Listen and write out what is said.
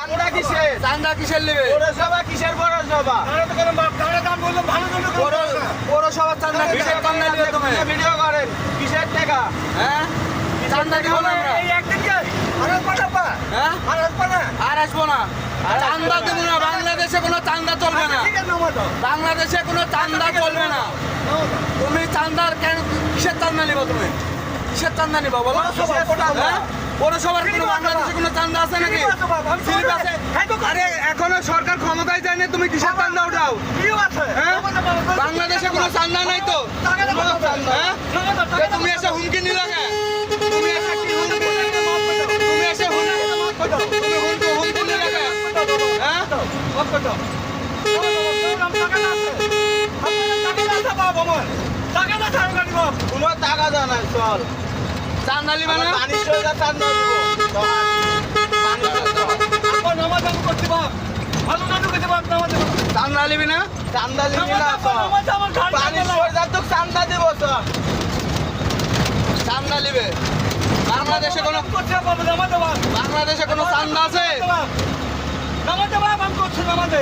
চান্দা কিসের? চান্দা কিসের নেবে? পৌরসভা কিসের পৌরসভা? পৌরসভার চান্দা কিসের চান্দা নেবে তুমি? ভিডিও করেন কিসের টাকা? হ্যাঁ চান্দা দিব না আমরা। হ্যাঁ আর আসবো না, চান্দা দেবো না। বাংলাদেশে কোনো চান্দা চলবে না, বাংলাদেশে কোনো চান্দা চলবে না। তুমি চান্দার কেন কিসের চান্দা নিবা? তুমি কিসের চান্দা নিবা বলো? হ্যাঁ? পৌরসভার কোনো বাংলাদেশে কোনো চান্দা আছে নাকি? স্লিপ আছে? আরে এখনো সরকার ক্ষমতায় যায়নি, তুমি কিসের চান্দা উঠাও? হ্যাঁ? বাংলাদেশে কোনো চান্দা নাই তো। হ্যাঁ? তুমি এসে হুমকি নিলে কেন? তুমি এসে কি হুমকি নিলে? তুমি এসে হুমকি নিলে কেন? হ্যাঁ? কোনো টাকা দেয় না, চল চান্দা নিবা না? পানি সোজা চান্দা দিব। চান্দা নিবি না? চান্দা দিবি না, চল পানি সোজা তো চান্দা দিব, চল। চান্দা নিবে? বাংলাদেশে কোনো বাংলাদেশে কোনো চান্দা আছে? নামাজে বাপ আমি করছি নামাজে